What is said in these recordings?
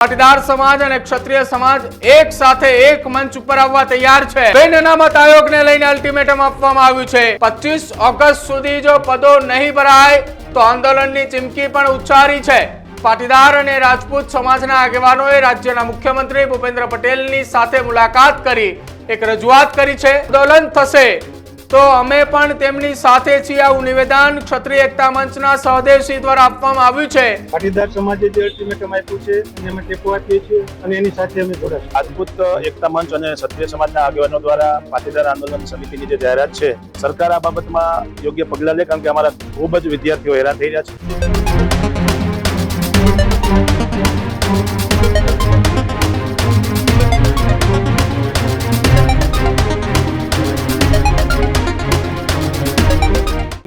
પાટીદાર સમાજ અને ક્ષત્રિય સમાજ એક સાથે એક મંચ ઉપર આવવા તૈયાર છે। બિન અનામત આયોગને લઈને અલ્ટિમેટમ આપવામાં આવ્યું છે। 25 ઓગસ્ટ સુધી જો પદો નહીં ભરાય તો આંદોલનની ચીમકી પણ ઉચ્ચારી છે। પાટીદાર અને રાજપૂત સમાજના આગેવાનોએ રાજ્યના મુખ્યમંત્રી ભૂપેન્દ્ર પટેલની સાથે મુલાકાત કરી એક રજૂઆત કરી છે। આંદોલન થશે તો અમે પણ તેમની સાથે છીએ આવું નિવેદન ક્ષત્રિય એકતા મંચના સહદેવસિંહ દ્વારા આપવામાં આવ્યું છે। પાટીદાર સમાજે જે અલ્ટિમેટમ આપ્યું છે અને અમે ટેકો આપીએ છીએ અને એની સાથે અમે જોડાશું। રાજપૂત એકતા મંચ અને ક્ષત્રિય સમાજના આગેવાનો દ્વારા પાટીદાર આંદોલન સમિતિની જે જાહેરાત છે, સરકાર આ બાબતમાં યોગ્ય પગલાં લે, કારણ કે અમારા ખૂબ જ વિદ્યાર્થીઓ હેરાન થઈ રહ્યા છે।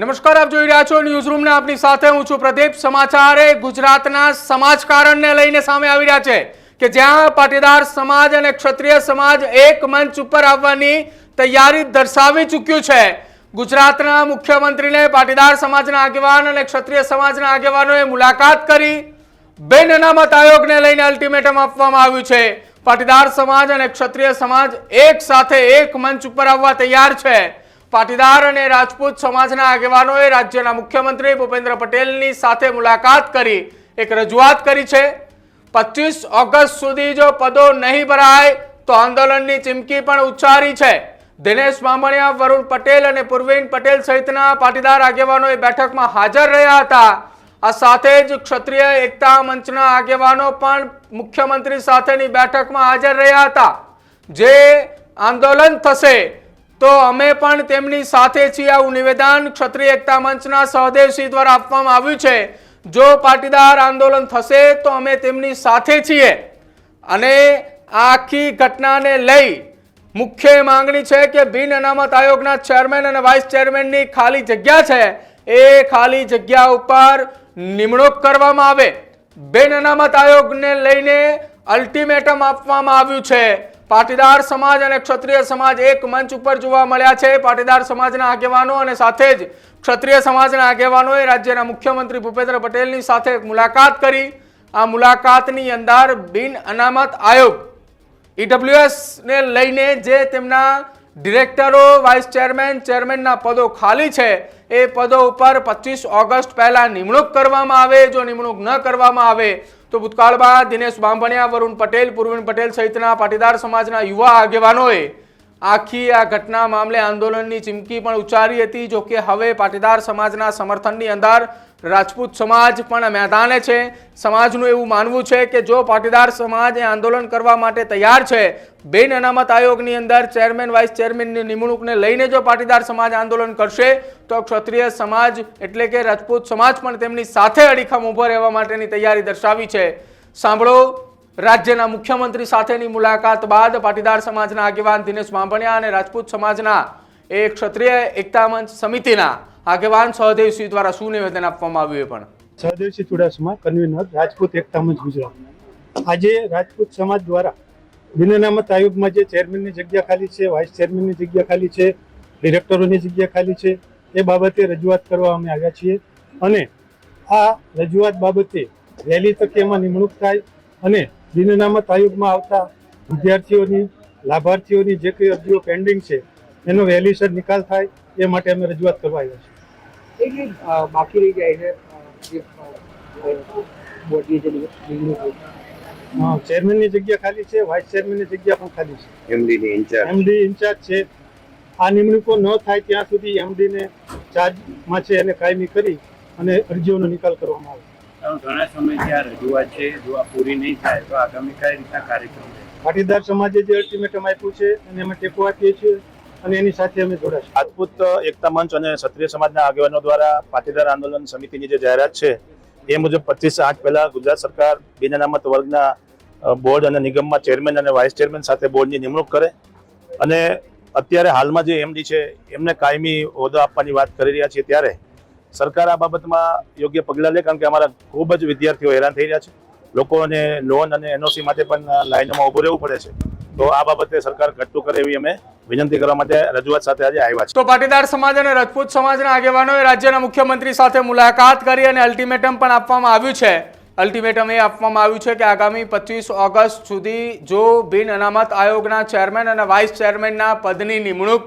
નમસ્કાર, આપ જોઈ રહ્યા છો ન્યૂઝ રૂમ ને આપની સાથે હું છું પ્રદીપ। સમાચાર ગુજરાતના સમાજકારણને લઈને સામે આવી રહ્યા છે કે જ્યાં પાટીદાર સમાજ અને ક્ષત્રિય સમાજ એક મંચ ઉપર આવવાની તૈયારી દર્શાવી ચૂક્યું છે। ગુજરાતના મુખ્યમંત્રીને પાટીદાર સમાજના આગેવાન અને ક્ષત્રિય સમાજના આગેવાનોએ મુલાકાત કરી બિન અનામત આયોગને લઈને અલ્ટિમેટમ આપવામાં આવ્યું છે। પાટીદાર સમાજ અને ક્ષત્રિય સમાજ એક સાથે એક મંચ ઉપર આવવા તૈયાર છે। પાટીદાર અને રાજપૂત સમાજના આગેવાનોએ રાજ્યના મુખ્યમંત્રી ભૂપેન્દ્ર પટેલની સાથે મુલાકાત કરી એક રજૂઆત કરી છે। 25 ઓગસ્ટ સુધી જો પદો નહીં ભરાય તો આંદોલનની ચીમકી પણ ઉચ્ચારી છે। દિનેશ બામણિયા, વરુણ પટેલ અને પૂર્વીન પટેલ સહિતના પાટીદાર આગેવાનોએ બેઠકમાં હાજર રહ્યા હતા। આ સાથે જ ક્ષત્રિય એકતા મંચના આગેવાનો પણ મુખ્યમંત્રી સાથેની બેઠકમાં હાજર રહ્યા હતા। જે આંદોલન થશે તો અમે પણ તેમની સાથે છીએ આવું નિવેદન ક્ષત્રિય એકતા મંચના સહદેવસિંહ દ્વારા આપવામાં આવ્યું છે। જો પાટીદાર આંદોલન થશે તો અમે તેમની સાથે છીએ અને આખી ઘટનાને લઈ મુખ્ય માંગણી છે કે બિન અનામત આયોગના ચેરમેન અને વાઇસ ચેરમેનની ખાલી જગ્યા છે એ ખાલી જગ્યા ઉપર નિમણૂક કરવામાં આવે। બિન અનામત આયોગને લઈને અલ્ટિમેટમ આપવામાં આવ્યું છે। પાટીદાર સમાજ અને ક્ષત્રિય સમાજ એક મંચ ઉપર જોવા મળ્યા છે। પાટીદાર સમાજના આગેવાનો અને સાથે જ ક્ષત્રિય સમાજના આગેવાનોએ રાજ્યના મુખ્યમંત્રી ભૂપેન્દ્ર પટેલની સાથે મુલાકાત કરી। આ મુલાકાતની અંદર બિન અનામત આયોગ EWS ને લઈને જે તેમના ડિરેક્ટરો, વાઇસ ચેરમેન, ચેરમેનના પદો ખાલી છે એ પદો ઉપર 25 ઓગસ્ટ પહેલા નિમણૂક કરવામાં આવે। જો નિમણૂક ન કરવામાં આવે તો ભૂતકાળમાં દિનેશ બામણિયા, વરુણ પટેલ, પૂર્વીન પટેલ સહિતના પાટીદાર સમાજના યુવા આગેવાનોએ આખી આ ઘટના મામલે આંદોલનની ચીમકી પણ ઉચ્ચારી હતી। જો કે હવે પાટીદાર સમાજના સમર્થનની અંદર રાજપૂત સમાજ પણ મેદાને છે। સમાજનું એવું માનવું છે કે જો પાટીદાર સમાજ આંદોલન કરવા માટે તૈયાર છે, બિન અનામત આયોગની અંદર ચેરમેન, વાઇસ ચેરમેનની નિમણૂકને લઈને જો પાટીદાર સમાજ આંદોલન કરશે તો ક્ષત્રિય સમાજ એટલે કે રાજપૂત સમાજ પણ તેમની સાથે અડીખમ ઊભો રહેવા માટેની તૈયારી દર્શાવી છે। સાંભળો, રાજ્યના મુખ્યમંત્રી સાથેની મુલાકાત બાદ પાટીદાર સમાજના આગેવાન દિનેશ બામણિયા અને રાજપૂત સમાજના એક ક્ષત્રિય એકતા મંચ સમિતિના આગેવાન સહદેવસિંહ દ્વારા શું નિવેદન આપવામાં આવ્યું? પણ સહદેવસિંહ ચુડાસમા, કન્વીનર, રાજપૂત એકતા મંચ ગુજરાત। આજે રાજપૂત સમાજ દ્વારા બિન અનામત આયોગમાં જે ચેરમેનની જગ્યા ખાલી છે, વાઇસ ચેરમેનની જગ્યા ખાલી છે, ડિરેક્ટરોની જગ્યા ખાલી છે, એ બાબતે રજૂઆત કરવા અમે આવ્યા છીએ અને આ રજૂઆત બાબતે વહેલી તકે એમાં નિમણૂક થાય અને બિન અનામત આયોગમાં આવતા વિદ્યાર્થીઓની, લાભાર્થીઓની જે કંઈ અરજીઓ પેન્ડિંગ છે એનો વહેલીસર નિકાલ થાય એ માટે અમે રજૂઆત કરવા આવ્યા છીએ। બાકી રહી જાય છે ચેરમેનની જગ્યા ખાલી છે, વાઇસ ચેરમેનની જગ્યા પણ ખાલી છે, એમડી ઇન્ચાર્જ છે। આ નિમણૂકો ન થાય ત્યાં સુધી એમડીને ચાર્જમાં છે એને કાયમી કરી અને અરજીઓનો નિકાલ કરવામાં આવે। ઘણા સમયથી આ રજૂઆત છે, જો આ પૂરી નહીં થાય તો આગામી કઈ રીતના કાર્યક્રમ છે? પાટીદાર સમાજે જે અલ્ટિમેટમ આપ્યું છે અને અમે ટેકો આપીએ છીએ અને એની સાથે અમે જોડાશું। રાજપૂત એકતા મંચ અને ક્ષત્રિય સમાજના આગેવાનો દ્વારા પાટીદાર આંદોલન સમિતિની જે જાહેરાત છે એ મુજબ 25/8 પહેલા ગુજરાત સરકાર બિન અનામત વર્ગના બોર્ડ અને નિગમમાં ચેરમેન અને વાઇસ ચેરમેન સાથે બોર્ડની નિમણૂક કરે અને અત્યારે હાલમાં જે એમડી છે એમને કાયમી હોદ્દો આપવાની વાત કરી રહ્યા છીએ, ત્યારે સરકાર આ બાબતમાં યોગ્ય પગલાં લે, કારણ કે અમારા ખૂબ જ વિદ્યાર્થીઓ હેરાન થઈ રહ્યા છે। લોકોને લોન અને NOC માટે પણ લાઈનમાં ઊભું રહેવું પડે છે। તો આ બાબતે સરકાર ઘટતું કરે એવી અમે વિનંતી કરવા માટે રજૂઆત સાથે આજે આવ્યા છે। તો પાટીદાર સમાજ અને રાજપૂત સમાજના આગેવાનોએ રાજ્યના મુખ્યમંત્રી સાથે મુલાકાત કરી અને અલ્ટિમેટમ પણ આપવામાં આવ્યું છે। અલ્ટિમેટમ એ આપવામાં આવ્યું છે કે આગામી 25 ઓગસ્ટ સુધી જો બિન અનામત આયોગના ચેરમેન અને વાઇસ ચેરમેનના પદની નિમણૂક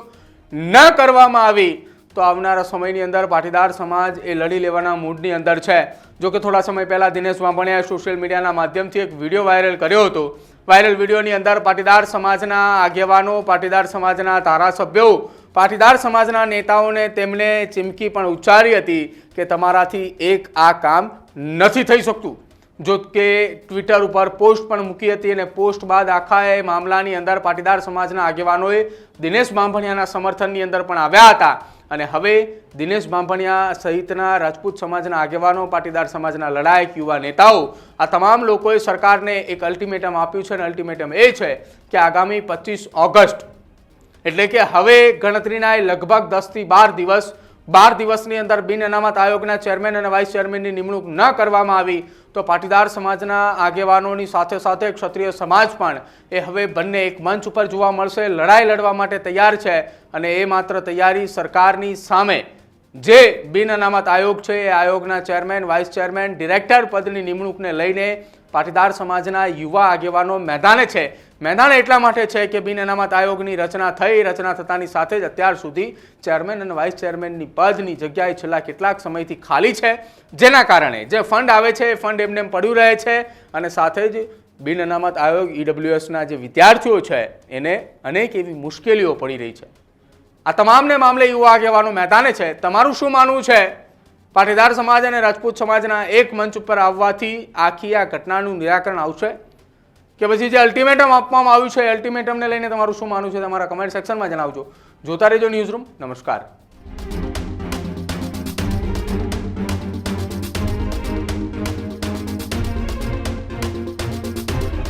ન કરવામાં આવી તો આવનારા સમયની અંદર પાટીદાર સમાજ એ લડી લેવાના મૂડની અંદર છે. જો કે થોડા સમય પહેલા દિનેશ બાંભણિયાએ સોશિયલ મીડિયાના માધ્યમથી એક વિડીયો વાયરલ કર્યો હતો. વાયરલ વિડીયોની અંદર પાટીદાર સમાજના આગેવાનો, પાટીદાર સમાજના ધારાસભ્યો, પાટીદાર સમાજના નેતાઓને તેમને ચીમકી પણ ઉચ્ચારી હતી કે તમારાથી એક આ કામ નથી થઈ શકતું. જો કે ટ્વિટર ઉપર પોસ્ટ પણ મૂકી હતી અને પોસ્ટ બાદ આખા એ મામલાની અંદર પાટીદાર સમાજના આગેવાનોએ દિનેશ બાંભણિયાના સમર્થનની અંદર પણ આવ્યા હતા. અને હવે દિનેશ બાંભણિયા સહિતના રાજપૂત સમાજના આગેવાનો, પાટીદાર સમાજના લડાયક યુવા નેતાઓ, આ તમામ લોકોએ સરકારને એક અલ્ટિમેટમ આપ્યું છે અને અલ્ટિમેટમ એ છે કે આગામી 25 ઓગસ્ટ એટલે કે હવે ગણતરીના લગભગ 10 થી 12 દિવસની અંદર બિન અનામત આયોગના ચેરમેન અને વાઇસ ચેરમેનની નિમણૂક ન કરવામાં આવી તો પાટીદાર સમાજના આગેવાનોની સાથે સાથે ક્ષત્રિય સમાજ પણ એ હવે બંને એક મંચ ઉપર જોવા મળશે. લડાઈ લડવા માટે તૈયાર છે અને એ માત્ર તૈયારી સરકારની સામે જે બિન અનામત આયોગ છે એ આયોગના ચેરમેન, વાઇસ ચેરમેન, ડિરેક્ટર પદની નિમણૂકને લઈને પાટીદાર સમાજના યુવા આગેવાનો મેદાને છે. મેદાન એટલા માટે છે કે બિન અનામત આયોગની રચના થતાની સાથે જ અત્યાર સુધી ચેરમેન અને વાઇસ ચેરમેનની પદની જગ્યાએ છેલ્લા કેટલાક સમયથી ખાલી છે, જેના કારણે જે ફંડ આવે છે એ ફંડ એમને પડ્યું રહે છે અને સાથે જ બિન અનામત આયોગ EWSના જે વિદ્યાર્થીઓ છે એને અનેક એવી મુશ્કેલીઓ પડી રહી છે. આ તમામને મામલે યુવા આગેવાનો મેદાને છે. તમારું શું માનવું છે? પાટીદાર સમાજ અને રાજપૂત સમાજના એક મંચ ઉપર આવવાથી આખી આ ઘટનાનું નિરાકરણ આવશે કે પછી જે અલ્ટિમેટમ આપવામાં આવ્યું છે અલ્ટિમેટમને લઈને તમારું શું માનવું છે? તમારા કમેન્ટ સેક્શનમાં જણાવજો. જોતા રહેજો ન્યૂઝરૂમ. નમસ્કાર.